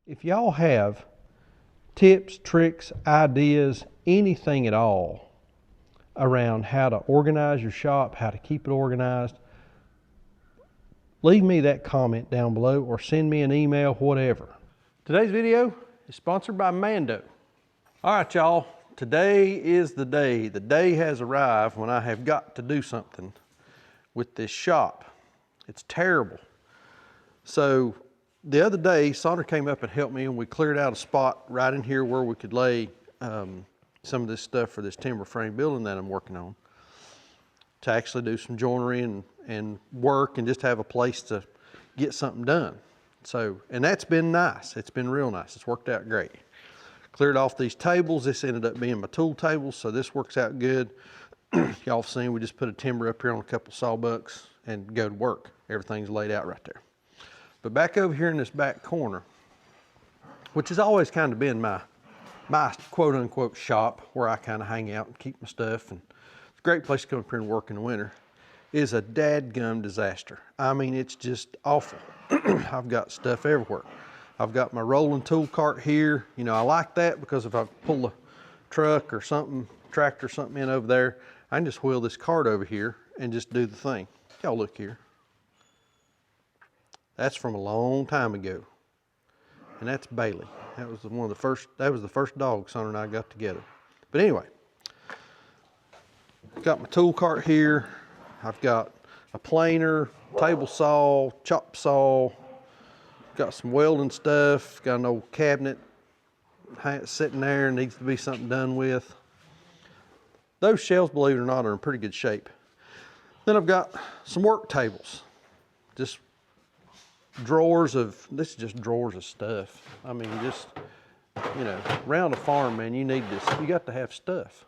If y'all have tips, tricks, ideas, anything at all around how to organize your shop, how to keep it organized, leave me that comment down below or send me an email, whatever. Today's video is sponsored by Mando. All right, y'all, today is the day. The day has arrived when I have got to do something with this shop. It's terrible. So the other day, Sandra came up and helped me, and we cleared out a spot right in here where we could lay some of this stuff for this timber frame building that I'm working on, to actually do some joinery and work and just have a place to get something done. So, and that's been nice. It's been real nice. It's worked out great. Cleared off these tables. This ended up being my tool tables, so this works out good. Y'all have seen we just put a timber up here on a couple sawbucks and go to work. Everything's laid out right there. But back over here in this back corner, which has always kind of been my quote unquote shop where I kind of hang out and keep my stuff, and it's a great place to come up here and work in the winter, is a dadgum disaster. I mean, it's just awful. I've got stuff everywhere. I've got my rolling tool cart here. You know, I like that because if I pull a truck or something, tractor or something in over there, I can just wheel this cart over here and just do the thing. Y'all look here. That's from a long time ago. And that's Bailey. That was the first dog Sandra and I got together. But anyway, got my tool cart here. I've got a planer, table saw, chop saw, got some welding stuff, got an old cabinet sitting there, needs to be something done with. Those shelves, believe it or not, are in pretty good shape. Then I've got some work tables, just drawers of, this is just drawers of stuff. I mean, just, you know, around a farm, man, you need this. You got to have stuff.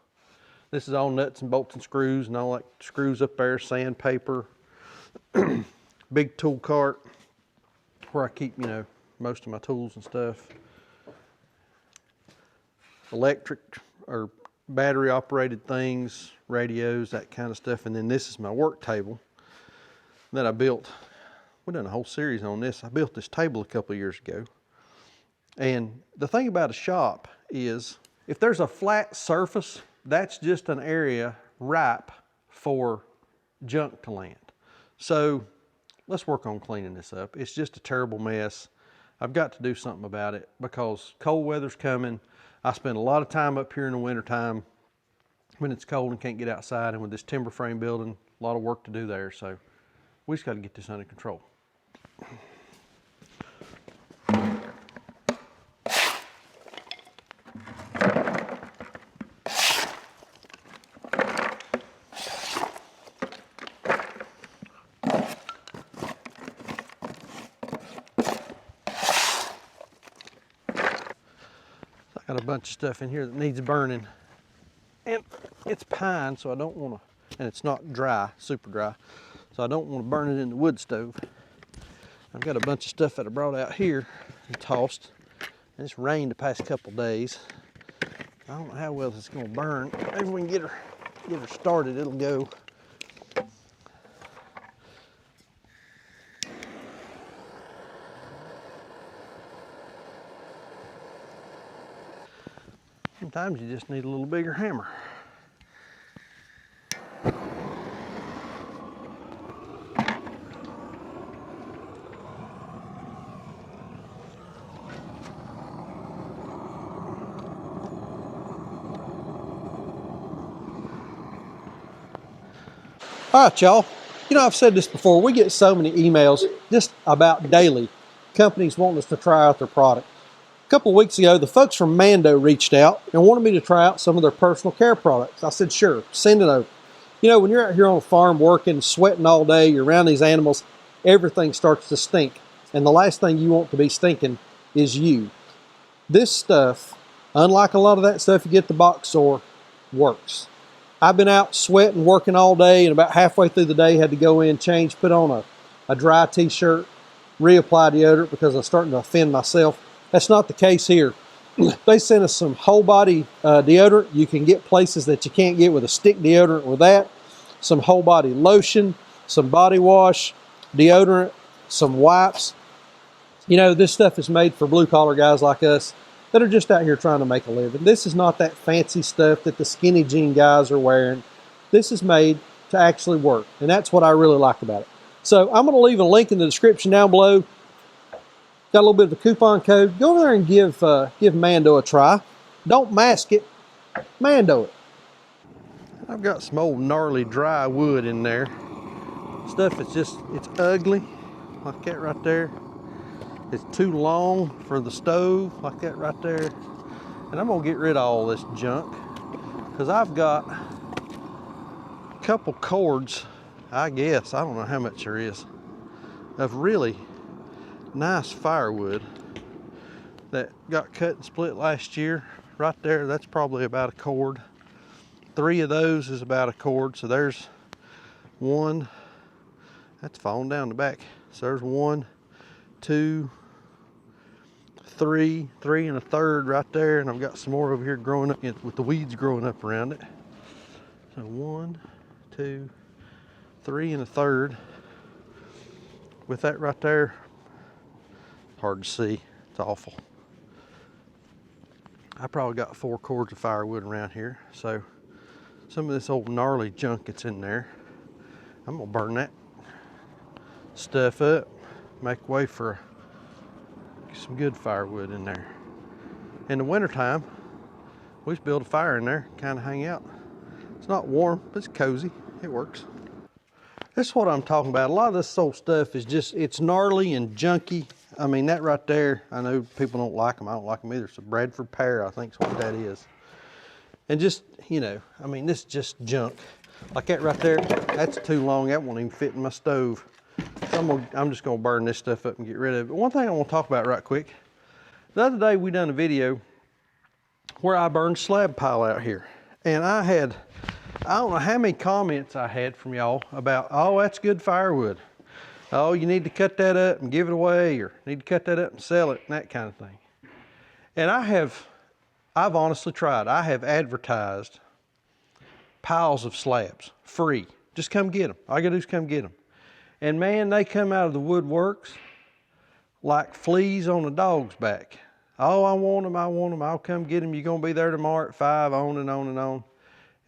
This is all nuts and bolts and screws and all that screws up there, sandpaper, big tool cart where I keep, you know, most of my tools and stuff. Electric or battery operated things, radios, that kind of stuff. And then this is my work table that I built. We've done a whole series on this. I built this table a couple of years ago. And the thing about a shop is if there's a flat surface, that's just an area ripe for junk to land. So let's work on cleaning this up. It's just a terrible mess. I've got to do something about it because cold weather's coming. I spend a lot of time up here in the wintertime when it's cold and can't get outside, and with this timber frame building, a lot of work to do there. So we just got to get this under control. I got a bunch of stuff in here that needs burning, and it's pine, so I don't want to, and it's not dry, super dry, so I don't want to burn it in the wood stove. I've got a bunch of stuff that I brought out here and tossed. It's rained the past couple days. I don't know how well this is going to burn. Maybe we can get her started, it'll go. Sometimes you just need a little bigger hammer. All right, y'all. You know, I've said this before. We get so many emails just about daily. Companies wanting us to try out their product. A couple of weeks ago, the folks from Mando reached out and wanted me to try out some of their personal care products. I said, sure, send it over. You know, when you're out here on a farm working, sweating all day, you're around these animals, everything starts to stink. And the last thing you want to be stinking is you. This stuff, unlike a lot of that stuff you get at the box store, works. I've been out sweating, working all day, and about halfway through the day had to go in, change, put on a dry t-shirt, reapply deodorant because I'm starting to offend myself. That's not the case here. They sent us some whole body deodorant. You can get places that you can't get with a stick deodorant with that. Some whole body lotion, some body wash, deodorant, some wipes. You know, this stuff is made for blue collar guys like us that are just out here trying to make a living. This is not that fancy stuff that the skinny jean guys are wearing. This is made to actually work, and that's what I really like about it. So I'm going to leave a link in the description down below. Got a little bit of a coupon code. Go over there and give Mando a try. Don't mask it, Mando it. I've got some old gnarly dry wood in there. Stuff is just, it's ugly, like that right there. It's too long for the stove, like that right there. And I'm gonna get rid of all this junk because I've got a couple cords, I guess, I don't know how much there is, of really nice firewood that got cut and split last year. Right there, that's probably about a cord. 3 of those is about a cord. So there's one, that's falling down the back. So there's 1, 2, 3 and a third right there. And I've got some more over here growing up with the weeds growing up around it. So 1, 2, 3 and a third. With that right there, hard to see, it's awful. I probably got 4 cords of firewood around here. So some of this old gnarly junk that's in there, I'm gonna burn that stuff up, make way for some good firewood in there. In the wintertime, we just build a fire in there, kind of hang out. It's not warm, but it's cozy, it works. This is what I'm talking about. A lot of this old stuff is just, it's gnarly and junky. I mean, that right there, I know people don't like them. I don't like them either. It's a Bradford pear, I think is what that is. And just, you know, I mean, this is just junk. Like that right there, that's too long. That won't even fit in my stove. So I'm just gonna burn this stuff up and get rid of it. But one thing I want to talk about right quick. The other day we done a video where I burned slab pile out here. And I don't know how many comments I had from y'all about, oh, that's good firewood. Oh, you need to cut that up and give it away, or need to cut that up and sell it, and that kind of thing. And I've honestly tried. I have advertised piles of slabs, free. Just come get them. All you gotta do is come get them. And man, they come out of the woodworks like fleas on a dog's back. Oh, I want them, I'll come get them. You're gonna be there tomorrow at 5, on and on and on.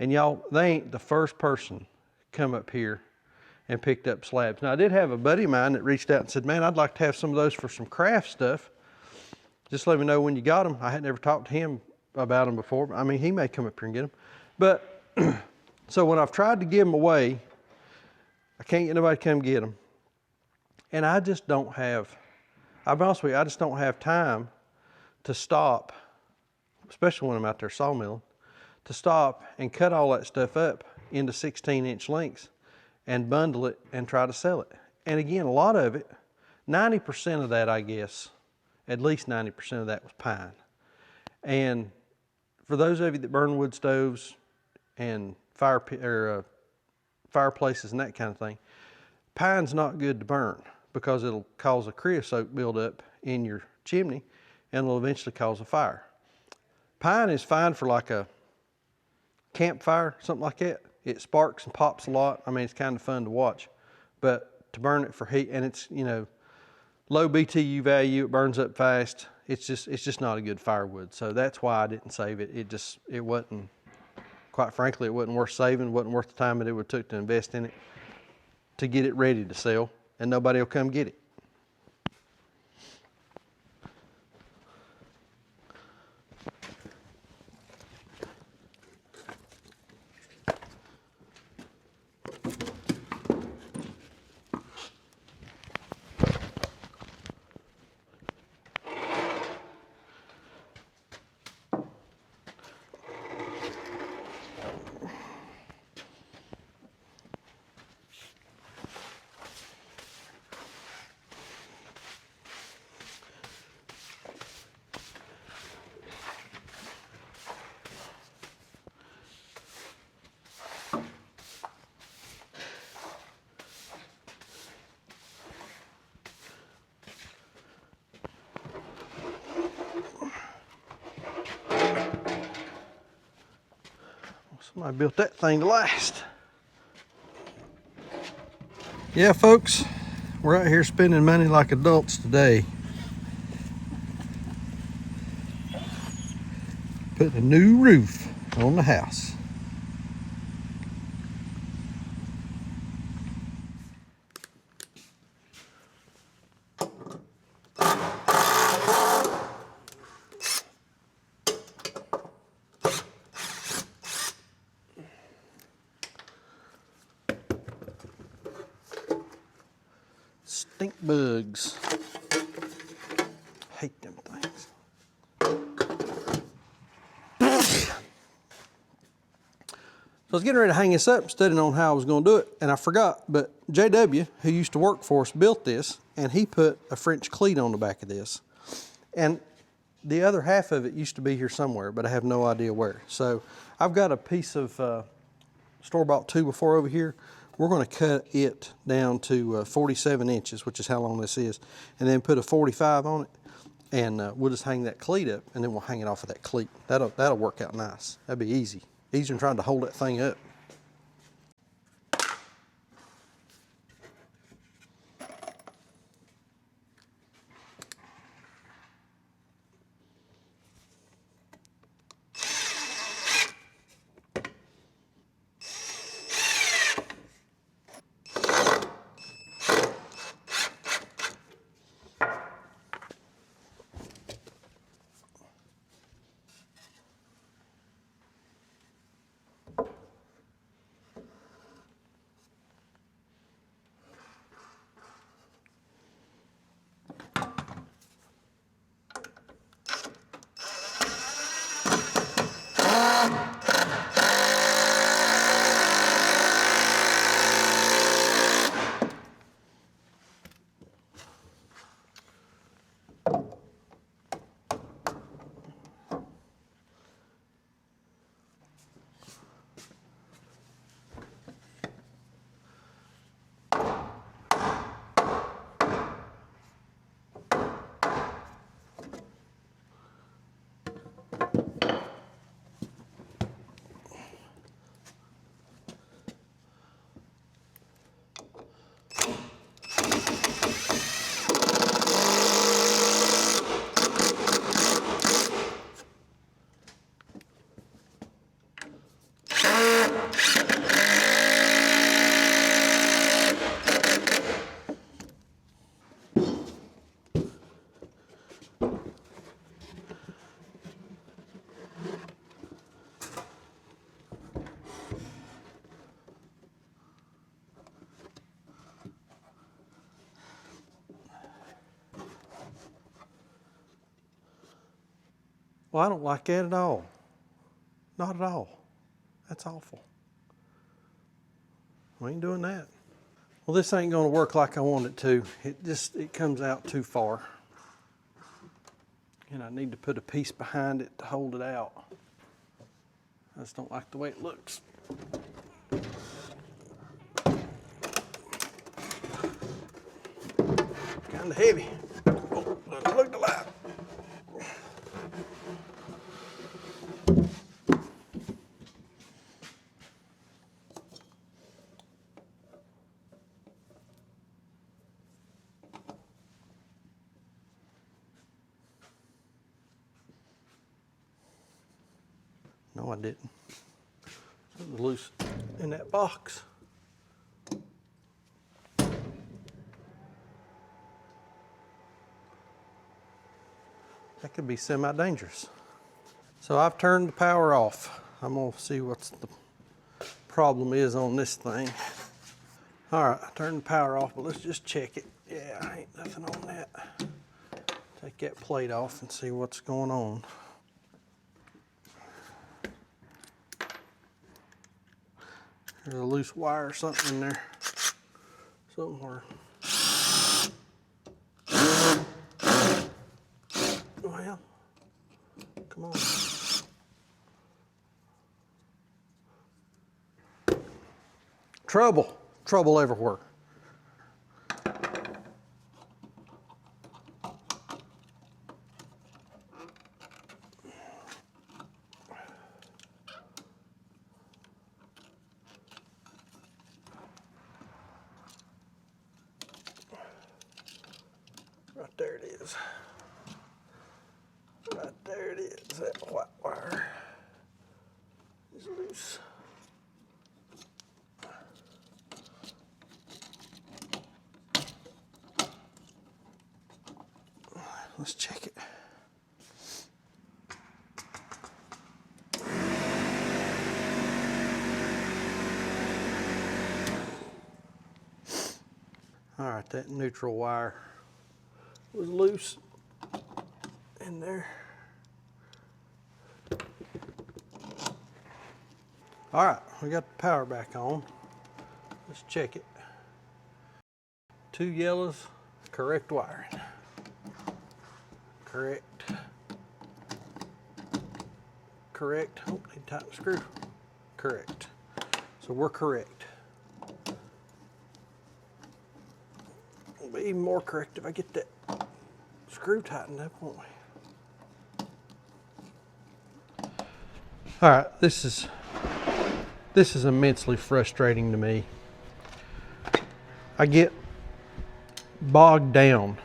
And y'all, they ain't the first person come up here and picked up slabs. Now, I did have a buddy of mine that reached out and said, man, I'd like to have some of those for some craft stuff. Just let me know when you got them. I hadn't ever talked to him about them before. I mean, he may come up here and get them. But, so when I've tried to give them away, I can't get nobody to come get them. And I just don't have, I'll be honest with you, I just don't have time to stop, especially when I'm out there sawmilling, to stop and cut all that stuff up into 16-inch lengths and bundle it and try to sell it. And again, a lot of it, 90% of that, I guess, at least 90% of that was pine. And for those of you that burn wood stoves and fireplaces and that kind of thing, pine's not good to burn because it'll cause a creosote buildup in your chimney and will eventually cause a fire. Pine is fine for like a campfire, something like that. It sparks and pops a lot. I mean, it's kind of fun to watch, but to burn it for heat, and it's, you know, low BTU value, it burns up fast. It's just not a good firewood. So that's why I didn't save it. It wasn't, quite frankly, it wasn't worth saving. It wasn't worth the time that it would took to invest in it to get it ready to sell, and nobody will come get it. Somebody built that thing to last. Yeah, folks, we're out here spending money like adults today. Putting a new roof on the house. Stink bugs. Hate them things. So I was getting ready to hang this up, studying on how I was going to do it, and I forgot, but JW, who used to work for us, built this, and he put a French cleat on the back of this. And the other half of it used to be here somewhere, but I have no idea where. So I've got a piece of store-bought 2x4 over here. We're going to cut it down to 47 inches, which is how long this is, and then put a 45 on it, and we'll just hang that cleat up, and then we'll hang it off of that cleat. That'll work out nice. That'd be easy. Easier than trying to hold that thing up. Well, I don't like that at all. Not at all. That's awful. We ain't doing that. Well, this ain't gonna work like I want it to. It comes out too far. And I need to put a piece behind it to hold it out. I just don't like the way it looks. Kinda heavy. Oh, look alive. No, I didn't. Something loose in that box. That could be semi-dangerous. So I've turned the power off. I'm gonna see what the problem is on this thing. All right, I turned the power off, but let's just check it. Yeah, ain't nothing on that. Take that plate off and see what's going on. There's a loose wire or something in there. Somewhere. Well, come on. Trouble everywhere. Right there it is. Right there it is, that white wire. loose. Let's check it. All right, that neutral wire was loose in there. All right, we got the power back on. Let's check it. 2 yellows, correct wiring. Correct. Correct. Oh, need to tighten the screw. Correct. So we're correct. It'll be even more correct if I get that screw tightened up, won't we? All right, this is immensely frustrating to me. I get bogged down.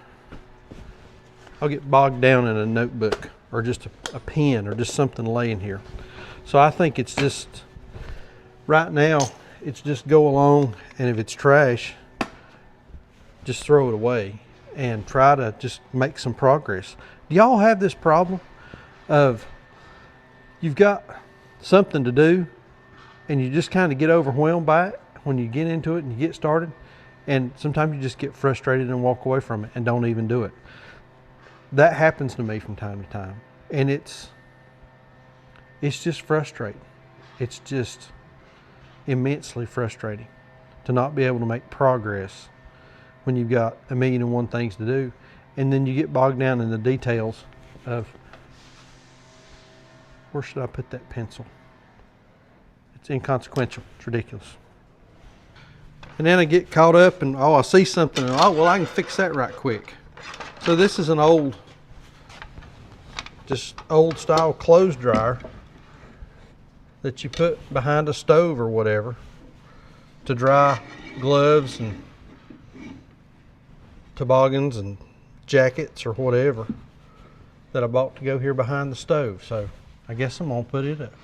I'll get bogged down in a notebook or just a pen or just something laying here. So I think it's just, right now, it's just go along, and if it's trash, just throw it away and try to just make some progress. Do y'all have this problem of you've got something to do and you just kind of get overwhelmed by it when you get into it and you get started, and sometimes you just get frustrated and walk away from it and don't even do it? That happens to me from time to time, and it's just frustrating. It's just immensely frustrating to not be able to make progress when you've got 1,000,001 things to do, and then you get bogged down in the details of, where should I put that pencil? It's inconsequential. It's ridiculous. And then I get caught up and, oh, I see something and, oh, well, I can fix that right quick. So this is an old style clothes dryer that you put behind a stove or whatever to dry gloves and toboggans and jackets or whatever that I bought to go here behind the stove. So I guess I'm gonna put it up,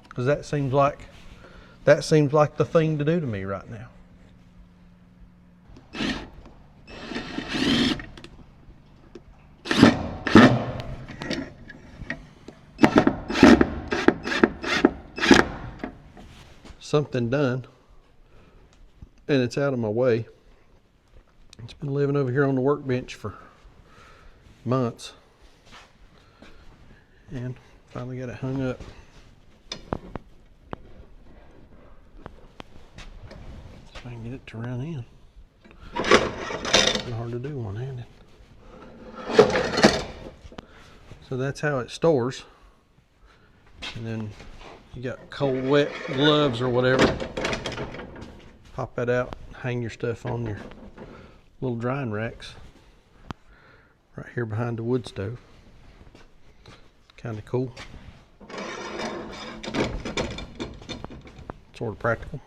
because that seems like the thing to do to me right now. Something done, and it's out of my way. It's been living over here on the workbench for months, and finally got it hung up. So I can get it to run in. It's hard to do one-handed. So that's how it stores. And then you got cold, wet gloves or whatever. Pop that out, hang your stuff on your little drying racks right here behind the wood stove. Kind of cool. Sort of practical.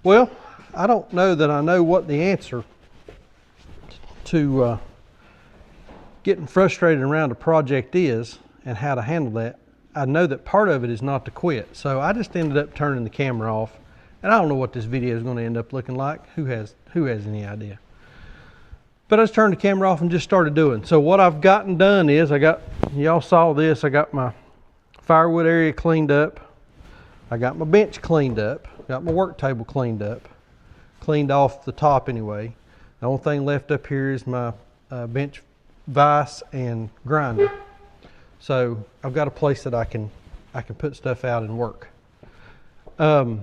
Well, I don't know that I know what the answer to getting frustrated around a project is and how to handle that. I know that part of it is not to quit. So I just ended up turning the camera off, and I don't know what this video is going to end up looking like. Who has any idea? But I just turned the camera off and just started doing. So what I've gotten done is y'all saw this, I got my firewood area cleaned up. I got my bench cleaned up. Got my work table cleaned up. Cleaned off the top anyway. The only thing left up here is my bench vise and grinder. So I've got a place that I can put stuff out and work. I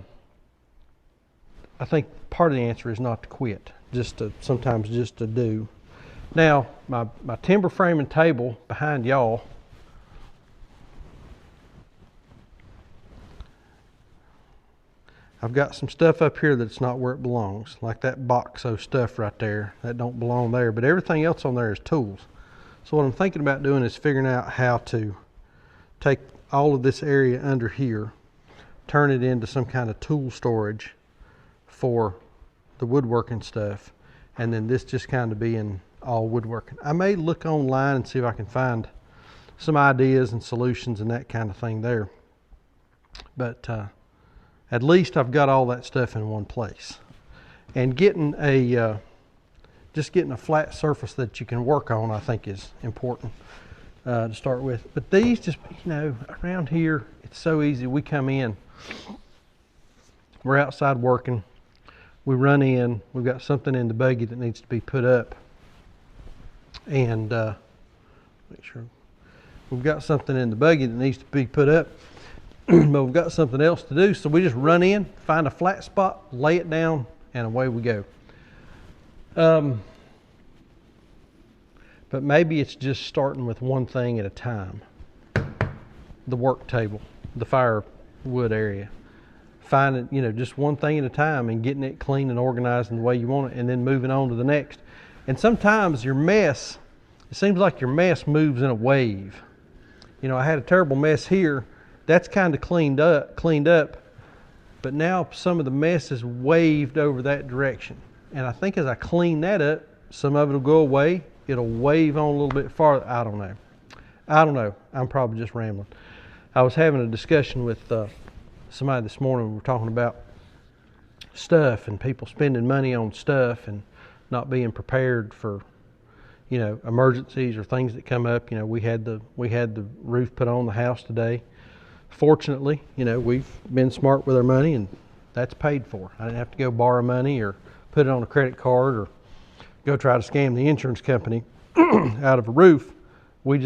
think part of the answer is not to quit, sometimes just to do. Now, my timber frame and table behind y'all, I've got some stuff up here that's not where it belongs, like that box of stuff right there. That don't belong there, but everything else on there is tools. So what I'm thinking about doing is figuring out how to take all of this area under here, turn it into some kind of tool storage for the woodworking stuff, and then this just kind of being all woodworking. I may look online and see if I can find some ideas and solutions and that kind of thing there. But at least I've got all that stuff in one place. And getting just getting a flat surface that you can work on, I think, is important to start with. But these just, around here, it's so easy. We come in, we're outside working, we run in, we've got something in the buggy that needs to be put up. And make sure we've got something in the buggy that needs to be put up. But we've got something else to do, so we just run in, find a flat spot, lay it down, and away we go. But maybe it's just starting with one thing at a time. The work table, the firewood area. Finding, just one thing at a time and getting it clean and organized in the way you want it, and then moving on to the next. And sometimes your mess, it seems like your mess moves in a wave. I had a terrible mess here. That's kind of cleaned up, but now some of the mess is waved over that direction. And I think as I clean that up, some of it will go away. It'll wave on a little bit farther. I don't know. I'm probably just rambling. I was having a discussion with somebody this morning. We were talking about stuff and people spending money on stuff and not being prepared for, emergencies or things that come up. We had the roof put on the house today. Fortunately, we've been smart with our money and that's paid for. I didn't have to go borrow money or put it on a credit card or go try to scam the insurance company out of a roof. We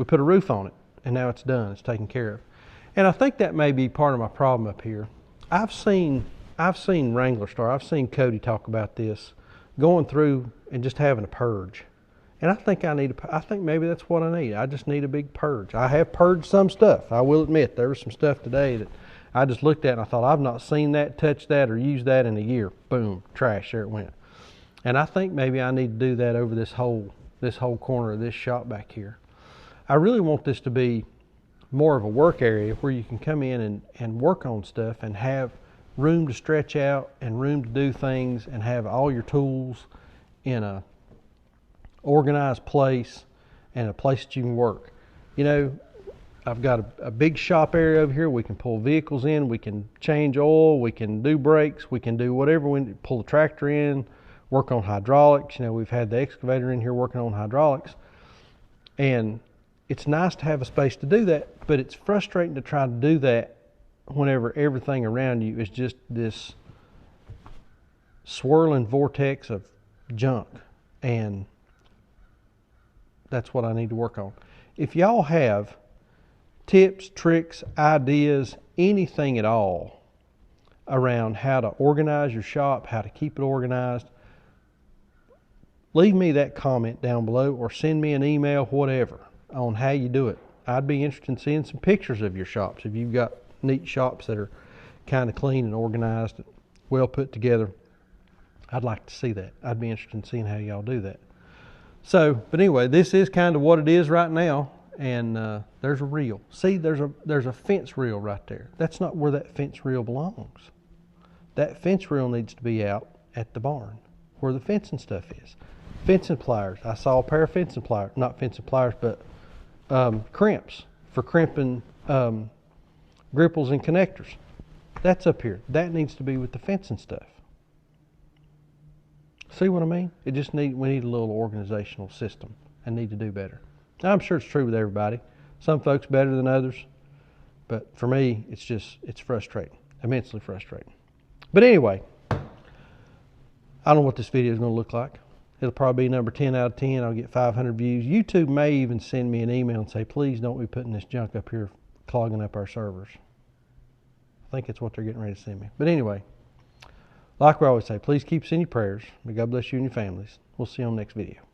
put a roof on it and now it's done. It's taken care of. And I think that may be part of my problem up here. I've seen Wrangler Star. I've seen Cody talk about this, going through and just having a purge. And I think maybe that's what I need. I just need a big purge. I have purged some stuff. I will admit there was some stuff today that I just looked at and I thought, I've not seen that, touched that, or used that in a year. Boom, trash, there it went. And I think maybe I need to do that over this whole corner of this shop back here. I really want this to be more of a work area where you can come in and work on stuff and have room to stretch out and room to do things and have all your tools in a organized place and a place that you can work. I've got a big shop area over here. We can pull vehicles in, we can change oil, we can do brakes, we can do whatever. We pull the tractor in, work on hydraulics. We've had the excavator in here working on hydraulics. And it's nice to have a space to do that, but it's frustrating to try to do that whenever everything around you is just this swirling vortex of junk. And that's what I need to work on. If y'all have tips, tricks, ideas, anything at all around how to organize your shop, how to keep it organized, leave me that comment down below or send me an email, whatever, on how you do it. I'd be interested in seeing some pictures of your shops. If you've got neat shops that are kind of clean and organized, well put together, I'd like to see that. I'd be interested in seeing how y'all do that. So, but anyway, this is kind of what it is right now, and there's a reel. See, there's a fence reel right there. That's not where that fence reel belongs. That fence reel needs to be out at the barn where the fencing stuff is. Fencing pliers. I saw a pair of fencing pliers, not fencing pliers, but crimps for crimping gripples and connectors. That's up here. That needs to be with the fencing stuff. See what I mean? We need a little organizational system and need to do better. I'm sure it's true with everybody. Some folks better than others, but for me, it's frustrating, immensely frustrating. But anyway, I don't know what this video is going to look like. It'll probably be number 10 out of 10. I'll get 500 views. YouTube may even send me an email and say, please don't be putting this junk up here clogging up our servers. I think that's what they're getting ready to send me. But anyway, like we always say, please keep us in your prayers. May God bless you and your families. We'll see you on the next video.